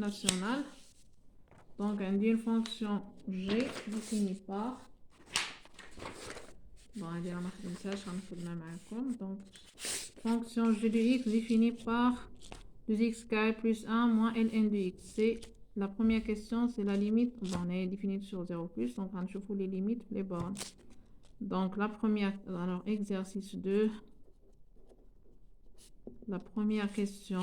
nationale. Donc, on dit une fonction g définie par. Bon, allez, on a fait ça, je vais le même. Donc, fonction g de x définie par 2x carré plus 1 moins ln de x. C'est la première question, c'est la limite. Bon, on est définie sur 0 plus, donc on chauffe les limites, les bornes. Donc, la première, alors, exercice 2. La première question,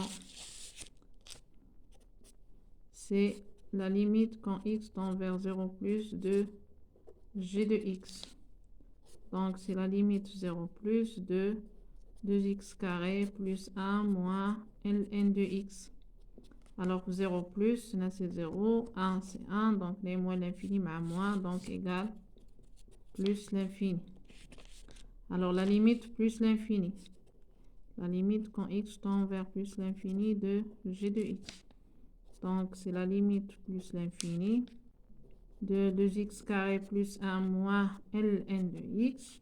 c'est la limite quand x tend vers 0 plus de g de x. Donc, c'est la limite 0 plus de 2x carré plus 1 moins ln de x. Alors, 0 plus, là c'est 0, 1 c'est 1, donc les moins l'infini, mais moins, donc égal plus l'infini. Alors, la limite plus l'infini. La limite quand x tend vers plus l'infini de g de x. Donc, c'est la limite plus l'infini de 2x carré plus 1 moins ln de x.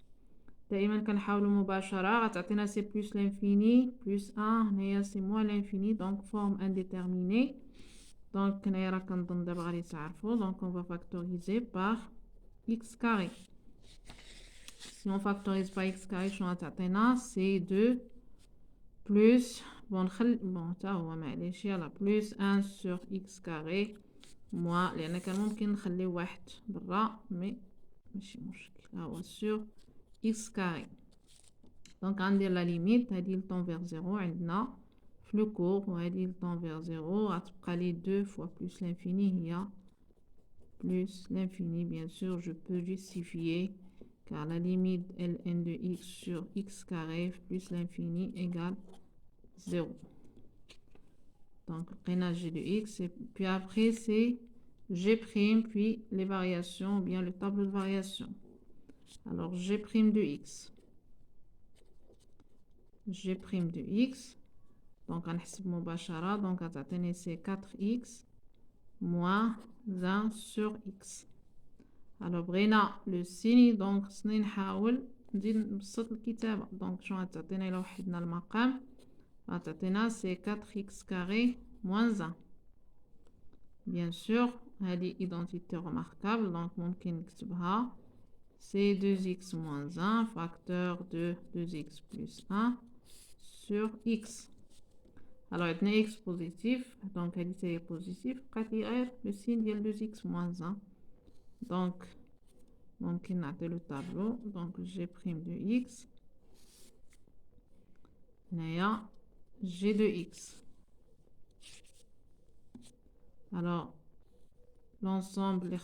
دائما كنحاولوا مباشرة غتعطينا سي plus l'infini plus 1 هنايا سي moins l'infini donc forme indéterminée. Donc هنايا راه كنظن دابا غادي تعرفوا donc on va factoriser par x carré. Si on factorise par x carré شنو غتعطينا سي 2 plus bon حتى هو معليش يلا plus 1 sur x carré moins لأن كان ممكن نخليو واحد برا مي ماشي مشكل ها هو sur x carré. Donc, on dit la limite, on dit le temps vers 0, on a le court, on dit le temps vers 0, à aller 2 fois plus l'infini, il y a plus l'infini, bien sûr, je peux justifier, car la limite ln de x sur x carré plus l'infini égale 0. Donc, on a g de x, et puis après, c'est g', puis les variations, ou bien le tableau de variation. Alors, g' de x. G' de x. Donc, on a مباشرة. Donc, on a c'est 4x moins 1 sur x. Alors, بغينا le signe. Donc, نحاول نزيد نبسط الكتابة. Donc, شنو غتعطينا إلا وحدنا المقام؟ غتعطينا c'est 4x carré moins 1. Bien sûr, هذه identité remarquable. Donc, ممكن نكتبها. C'est 2x moins 1, facteur de 2x plus 1 sur x. Alors, il y a x positif, donc c'est positif. Le signe de 2x moins 1. Donc, on a le tableau. Donc, g' de x. Il y a g de x. Alors, l'ensemble, les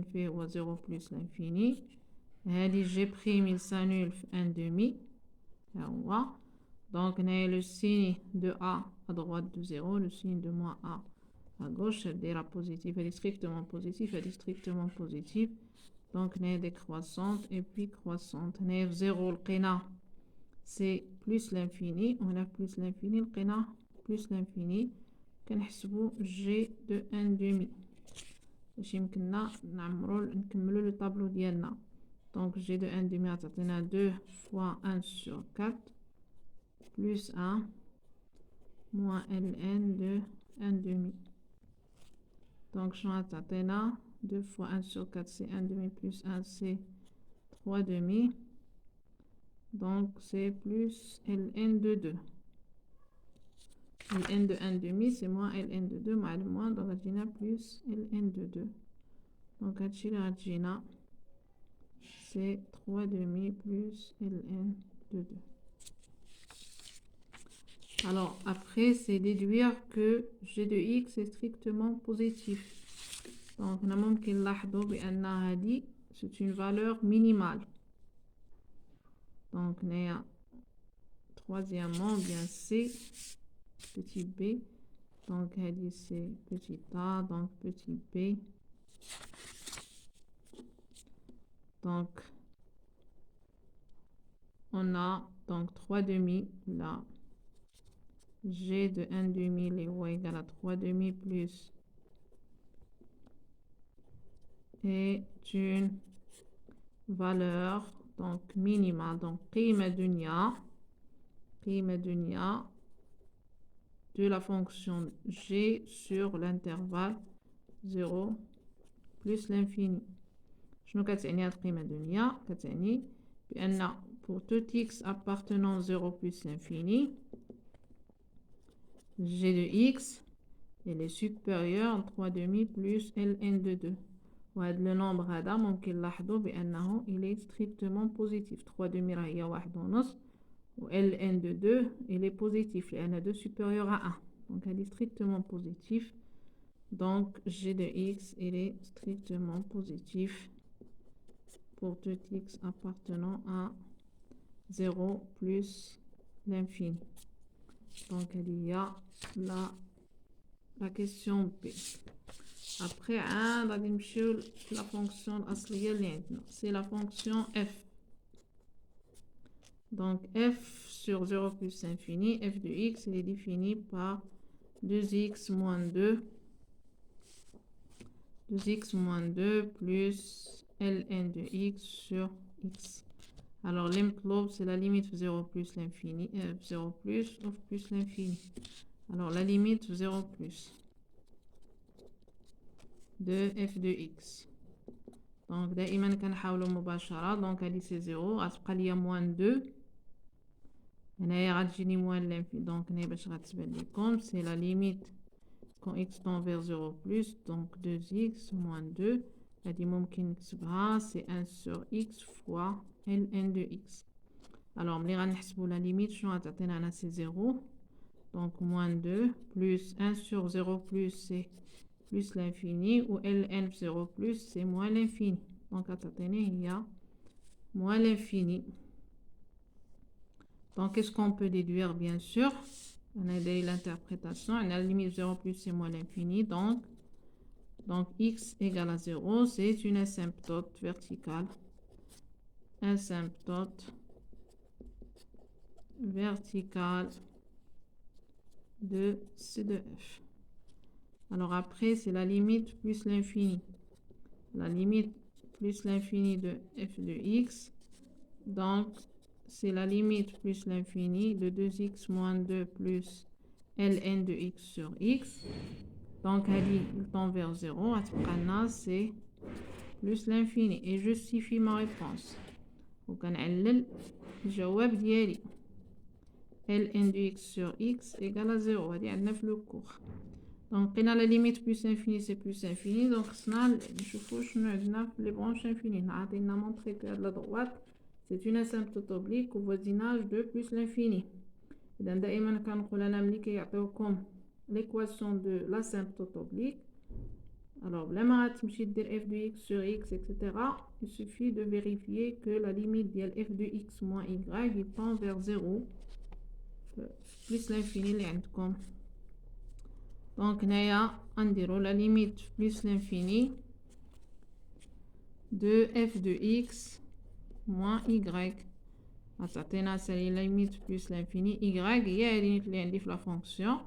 fait 0 plus l'infini. G', il s'annule 1 demi. Donc, on a le signe de A à droite de 0, le signe de moins A à gauche, elle est positive, elle est strictement positive, elle est strictement positive. Donc, on a décroissante et puis croissante. On a 0, le qina, c'est plus l'infini. On a plus l'infini, le qina, plus l'infini. On a G de 1 demi. نكملوا le tableau ديالنا. Donc, G de 1 demi, on a 2 fois 1 sur 4. Plus 1 moins ln de 1 demi. Donc, je vais 2 fois 1 sur 4, c'est 1 demi plus 1, c'est 3 demi. Donc, c'est plus ln de 2. Ln de 1 demi, c'est moins ln de 2, moins, donc on a plus ln de 2. Donc, c'est 3 demi plus ln de 2. Alors, après, c'est déduire que g de x est strictement positif. Donc, on a ممكن نلاحظوا بأن هذه c'est une valeur minimale. Donc, on a troisièmement, bien C, petit b. Donc, هذه c'est petit a, donc petit b. Donc, on a donc 3 demi là. G de 1 demi est égal à 3 demi plus est une valeur donc minima. Donc, قيمة دنيا de la fonction g sur l'intervalle 0 plus l'infini. شنو كتعني هاد القيمة دنيا؟ كتعني بأن pour tout x appartenant 0 plus l'infini, g de x elle est supérieure à 3 demi plus ln de 2. وهذا le nombre هذا ممكن نلاحظوا بأنه il est strictement positif. 3 demi راه هي 1.5 و ln de 2 il est positif لأن 2 supérieur à 1. Donc elle est strictement positif. Donc g de x il est strictement positif pour tout x appartenant à 0 plus l'infini. Donc il y a la question B. Après, la fonction c'est la fonction f. Donc f sur 0 plus infini, f de x il est défini par 2x moins 2 plus ln de x sur x. Alors l'imclobe c'est la limite 0 plus l'infini, 0 plus l'infini. Alors la limite 0 plus de f de x. Donc دائما كنحاولوا مباشرة. Donc هذه c'est 0 غتبقى ليا moins 2 هنايا غتجيني moins l'infini. Donc هنا باش غتبان لكم c'est la limite quand x tend vers 0 plus. Donc 2x moins 2 هذه ممكن نكتبها c'est 1 sur x fois ln de x. Alors ملي غنحسبوا la limite شنو غتعطينا هنا c'est 0. Donc moins 2 plus 1 sur 0 plus c'est plus l'infini ou ln 0 plus c'est moins l'infini. Donc il y a moins l'infini. Donc qu'est-ce qu'on peut déduire? Bien sûr on a l'interprétation, on a la limite 0 plus c'est moins l'infini. Donc x égale à 0, c'est une asymptote verticale. Asymptote verticale de C de f. Alors après, c'est la limite plus l'infini. La limite plus l'infini de f de x. Donc, c'est la limite plus l'infini de 2x moins 2 plus ln de x sur x. Donc, il tend vers 0. C'est plus l'infini. Et je justifie ma réponse. وكنعلل الجواب ديالي ln de x sur x égale à 0. هذه عندنا في لو كور. Donc لقينا la limite plus infini c'est plus infini. Donc خصنا نشوفوا شنو عندنا في les branches infinies. عطينا montrer que la droite c'est une asymptote oblique au voisinage de plus l'infini. إذا دائما كنقول أنا ملي كيعطيوكم l'équation de l'asymptote oblique, alors بلا ما غتمشي دير f de x sur x etc. il suffit de vérifier que la limite ديال f de x moins y il tend vers 0 plus l'infini اللي عندكم. Donc هنايا غنديرو la limite plus l'infini de f de x moins y. غتعطينا سالي la limite plus l'infini y هي اللي عندي في la fonction.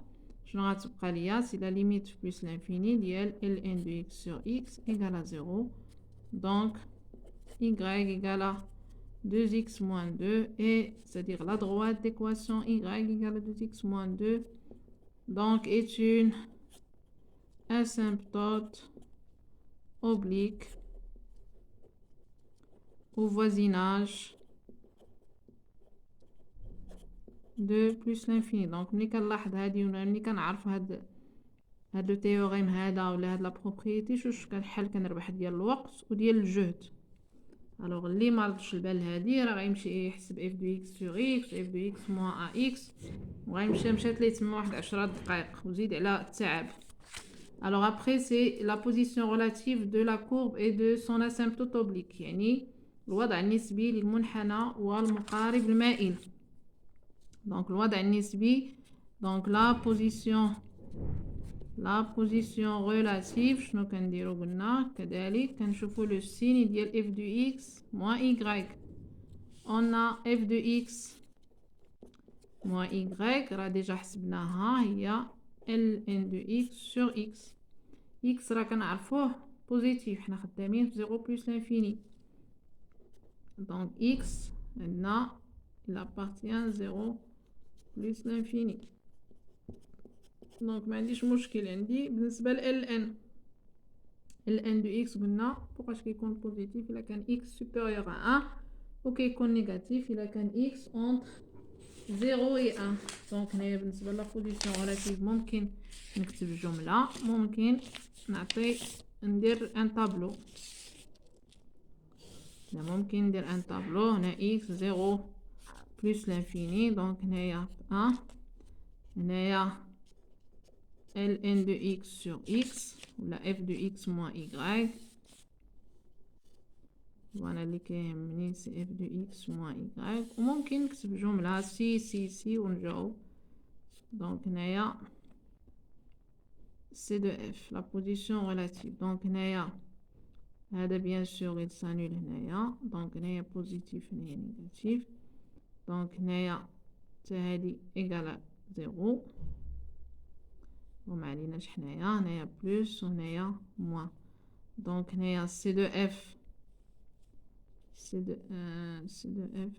شنو غتبقى ليا c'est la limite plus l'infini ديال ln de x sur x égale à 0. Donc y égale à 2x moins 2 et c'est-à-dire la droite d'équation y égale à 2x moins 2 donc est une asymptote oblique au voisinage de plus l'infini. Donc ملي كنلاحظ هادي ولا ملي كنعرف هاد لو تيوريم هذا ولا هاد لا بروبريتي شوش كنحل كنربح ديال الوقت وديال الجهد. الوغ اللي ما ردش البال هادي راه غيمشي يحسب اف دو اكس سور اكس اف دو اكس موان ا اكس وغيمشي مشات ليه تما واحد 10 دقائق وزيد على التعب. الوغ ابري سي لا بوزيسيون ريلاتيف دو لا كورب اي دو سون اسيمبتوت اوبليك يعني الوضع النسبي للمنحنى والمقارب المائل. دونك الوضع النسبي دونك لا بوزيسيون ريلاتيف شنو كنديرو قلنا كذلك كنشوفو لو سين ديال اف دو اكس موان y. on a f de x moins y راه ديجا حسبناها هي ln de x sur x. x راه كنعرفوه بوزيتيف حنا خدامين في 0 plus l'infini. donc x عندنا il appartient 0 plus l'infini. دونك ما عنديش مشكل. عندي بالنسبه ل ln دو x قلنا فوقاش كيكون بوزيتيف الا كان x سوبيريور ا 1 وكيكون نيجاتيف الا كان x اونتر 0 و 1. دونك هنايا بالنسبه لا بوزيسيون ريلاتيف ممكن نكتب جمله، ممكن نعطي ندير ان طابلو. ممكن ندير ان طابلو هنا x 0 بلس لانفيني. دونك هنايا 1 هنايا ln de x sur x ولا f de x moins y. voilà اللي كيهمني سي f de x moins y. وممكن نكتب جملة سي ونجاوب. دونك هنايا c de f la position relative. دونك هنايا هذا بيان سور يتسانول هنايا. دونك هنايا بوزيتيف هنايا نيجاتيف. دونك هنايا حتى هادي ايكال 0 وما عليناش هنايا بلس وهنايا موان. دونك هنايا سي دو اف سي دو اف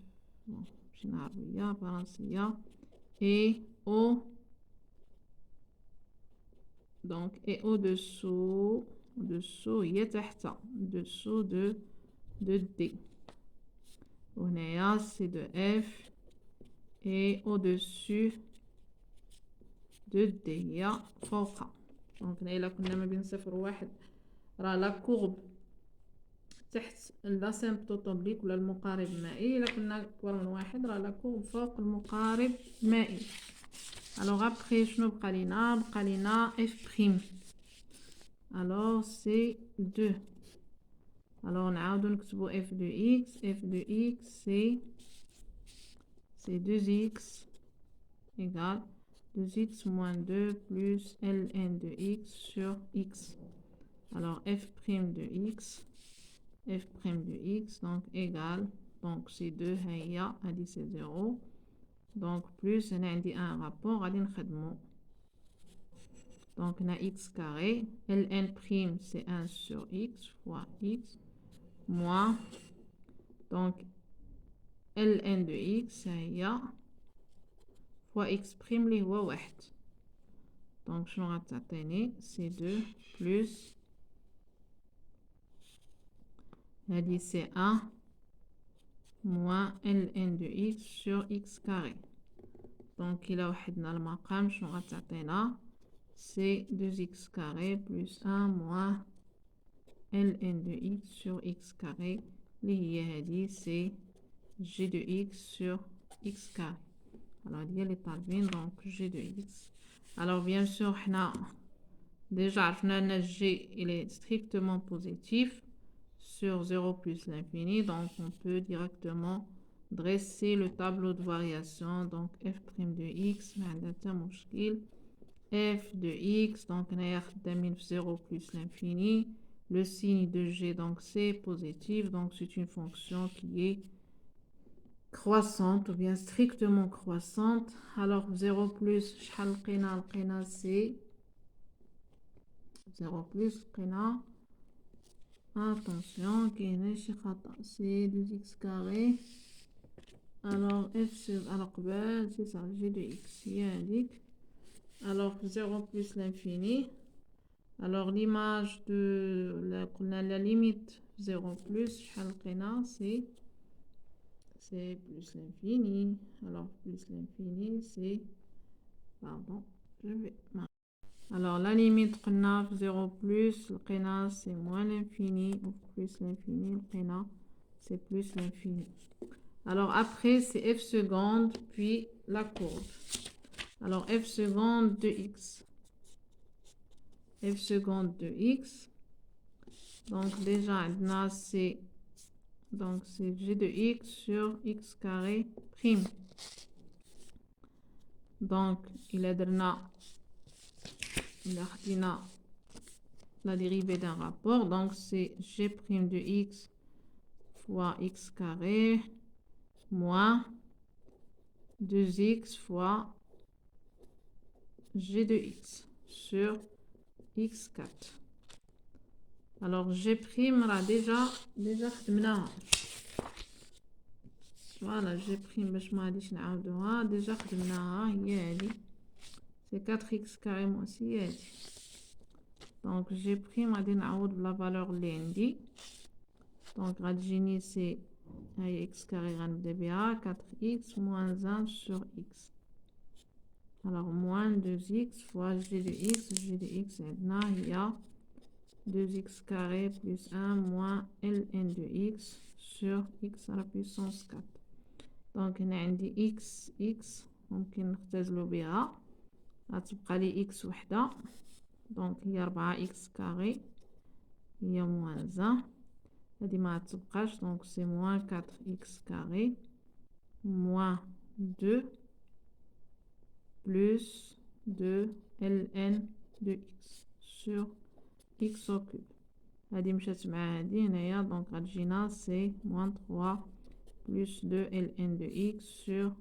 مشينا عربية فرنسية اي او. دونك اي او دسو هي تحت دسو دو دي. وهنايا سي دو اف اي او دسو دو دي هي فوق. دونك هنا الا كنا ما بين 0 و 1 راه لا كورب تحت الاسيمبتوتوبليك ولا المقارب المائي. الا كنا اكبر من 1 راه لا كورب فوق المقارب المائي. الوغ ابخي شنو بقى لينا اف بريم. الوغ سي 2. الوغ نعاودو نكتبو اف دو اكس سي 2 x égale 2x moins 2 plus ln de x sur x. Alors f' de x donc égale, donc c'est 2 هيا هادي c'est 0 donc plus هنا عندي un rapport غادي نخدمو. donc هنا x carré ln' c'est 1 sur x fois x moins donc ln de x هيا fois x' اللي هو 1. donc شنو غتعطيني c'est 2 plus هادي c'est 1 moins ln de x sur x carré. donc إلا وحدنا المقام شنو غتعطينا c'est 2x carré plus 1 moins ln de x sur x carré اللي هي هادي c'est g de x sur x carré. alors هادي هي اللي طالبين donc g de x. alors bien sûr حنا déjà عرفنا ان g il est strictement positif sur 0 plus l'infini. donc on peut directement dresser le tableau de variation. donc f' de x ما عندنا حتى مشكل f de x donc هنايا خدامين في 0 plus l'infini. le signe de g donc c'est positif donc c'est une fonction qui est croissante ou bien strictement croissante. alors 0 plus شحال لقينا c'est 0 plus لقينا attention كاينه شي خطا c'est 2x carré. alors f sur على قبال c'est ça g de x هي هذيك. alors 0 plus l'infini. alors l'image de la limite 0 plus شحال لقينا c'est plus l'infini. alors plus l'infini c'est pardon je vais alors la limite قلنا 0 plus لقينا c'est moins l'infini ou plus l'infini لقينا c'est plus l'infini. alors après c'est f seconde puis la courbe. alors f seconde de x f' x donc déjà عندنا c'est donc c'est g de x sur x carré prime. donc il درنا إلا خدينا la dérivée d'un rapport donc c'est g' de x fois x carré moins 2x fois g de x sur x4. alors g' راه déjà خدمناها. voilà g' باش ما غاديش نعاودوها déjà خدمناها هي هذه c'est 4x carré moins 6. Donc, j'ai pris ma la valeur lundi. Donc, Radjini, c'est x carré de 4x moins 1 sur x. Alors, moins 2x fois g de x. G de x, il y a 2x carré plus 1 moins ln de x sur x à la puissance 4. Donc, on a x, ممكن نختزلو بها. غتبقى لي x وحدة. Donc, هي 4x carré. هي moins 1. هادي ما غتبقاش. Donc, c'est moins 4x carré. Moins 2. Plus 2 ln de x sur x au cube. هادي مشات مع هادي هنايا. Donc, غتجينا c'est moins 3 plus 2 ln de x sur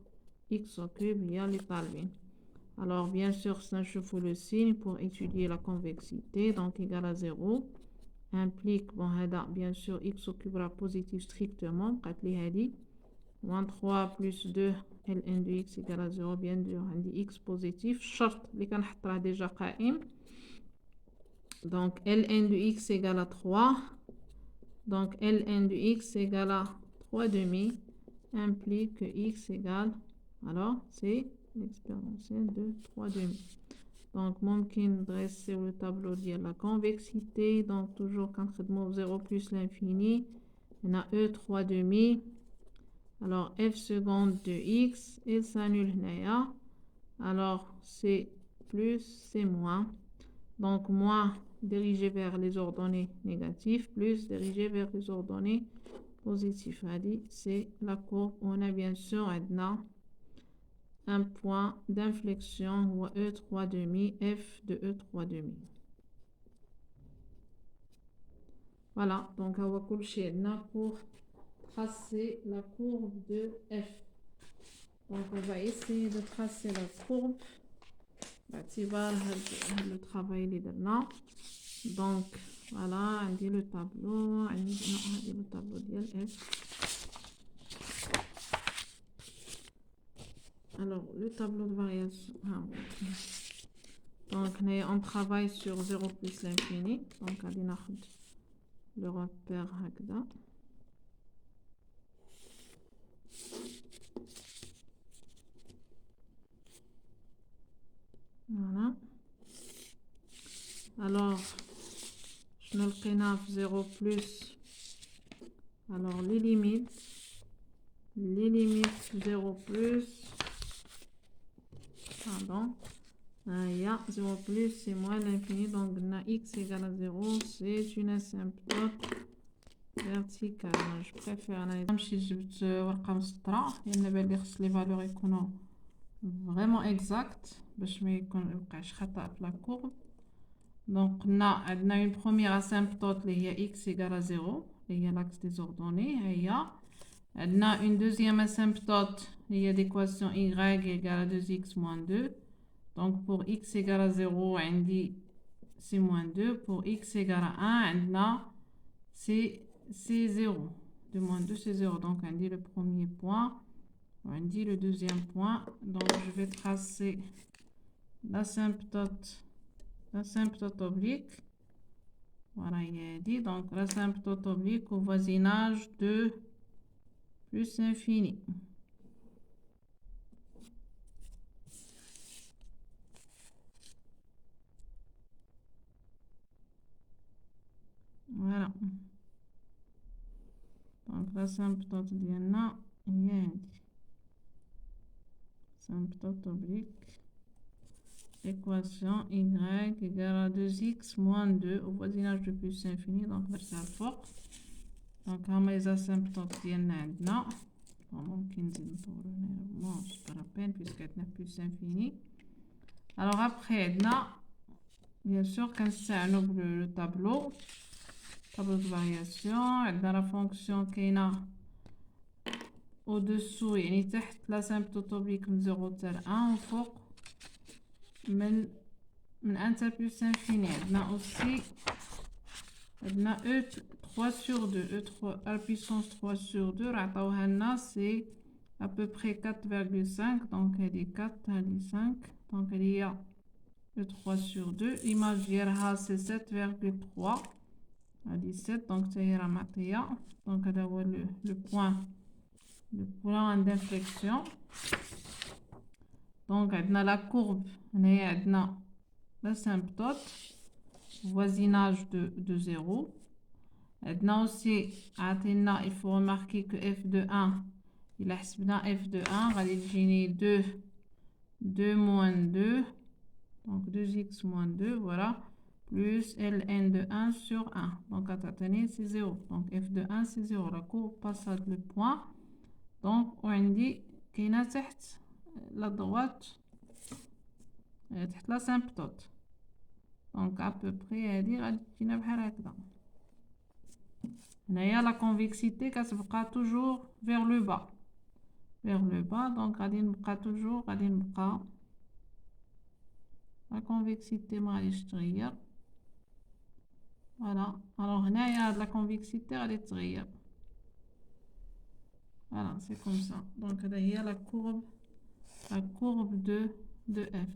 x au cube. Il y a les طالبين. Alors, bien sûr, c'est un chevaux le signe pour étudier la convexité. Donc, égal à 0 implique, bon, bien sûr, x au cube sera positif strictement. Moins 3 plus 2 ln de x égale à 0. Bien sûr, on dit x positif. Charte, les can déjà قائم. Donc, ln de x égale à 3. Donc, ln de x égale à 3 demi implique que x égale, alors, c'est l'exponentielle de 3 demi. Donc, ممكن dresser le tableau de la convexité. Donc, toujours quand on 0 plus l'infini, on a e 3 demi. Alors, f seconde de x, et s'annule là. Alors, c'est plus, c'est moins. Donc, moins dirigé vers les ordonnées négatives, plus dirigé vers les ordonnées positives. C'est la courbe. On a bien sûr un point d'inflexion ou E3 demi, F de E3 demi. Voilà, donc on va coucher pour tracer la courbe de F. Donc on va essayer de tracer la courbe. Tu vas le travail les derniers. Donc voilà, on dit le tableau, on dit le tableau de F. Alors, le tableau de variation. Donc, on travaille sur 0 plus l'infini. Donc, on va le repère هكذا. Voilà. Alors, je ne le 0 plus. Alors, les limites 0 plus. Pardon. Il y a 0 plus, c'est moins l'infini. Donc, on a x égale à 0. C'est une asymptote verticale. Je préfère les valeurs économiques vraiment exactes. باش ما يكونش خطأ في la courbe. Donc, on a une première asymptote qui est x égale à 0. Il y a l'axe des ordonnées. On a une deuxième asymptote qui est l'équation y égale à 2x moins 2. Donc, pour x égale à 0, on dit c'est moins 2. Pour x égale à 1, c'est 0. De moins 2, c'est 0. Donc, on dit le premier point. On dit le deuxième point. Donc, je vais tracer l'asymptote oblique. Voilà, il est dit. Donc, l'asymptote oblique au voisinage de plus infini. Voilà. Donc, l'asymptote d'Iana, il est dit. Asymptote oblique. Équation y égale à 2x moins 2 au voisinage de plus infini. Donc, ça fort. Donc, on a les asymptotes d'Iana. Bon, c'est pas la peine puisqu'elle n'a plus infini. Alors, après, bien sûr, quand c'est le tableau de variation, dans la fonction qui est au-dessous, il y a l'asymptote oblique de 0 tel 1 au fond. من 1 plus infini. On a aussi E3 sur 2. E3 à la puissance 3 sur 2. C'est à peu près 4,5. Donc, elle est 4, elle est 5. Donc, il y a E3 sur 2. L'image d'IRH, c'est 7,3. À 17, donc ça ira matéa. Donc, le point d'inflexion. Donc, on a la courbe, on a l'asymptote, voisinage de 0. On aussi, il faut remarquer que f de 1, il a f de 1, on va 2 moins 2, donc 2x moins 2, voilà, plus ln de 1 sur 1. Donc, à t'atteindre, c'est 0. Donc, f de 1, c'est 0. La courbe passe à le point. Donc, on dit qu'il y a la droite, l'asymptote. Donc, à peu près, elle dit la convexité qui se fera toujours vers le bas. Vers le bas, donc, elle toujours la convexité maïstria. Voilà. Alors, il y a de la convexité à l'étrier. Voilà, c'est comme ça. Donc, il y a la courbe de f.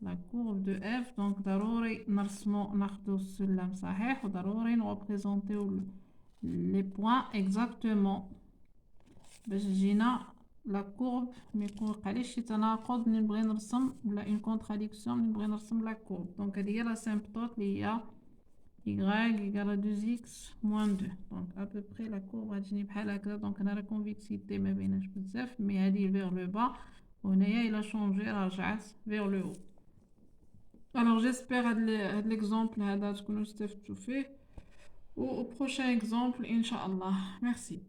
La courbe de f, donc, ضروري ناخدو السلم صحيح وضروري نريبريزونتيو les points exactement باش تجينا la courbe ما يوقعليش شي تناقض ملي نبغي نرسم ولا une contradiction ملي نبغي نرسم la courbe. Donc, هذه هي l'asymptote اللي هي y égale à 2x moins 2. Donc, à peu près, la courbe va tenir بحال هكذا. Donc, on a la convexité ما بيناش بزاف, mais هذه vers le bas. وهنايا il a changé, رجعت vers le haut. Alors, j'espère que l'exemple هذا تكونوا استفدتوا فيه. Au prochain exemple, Inch'Allah. Merci.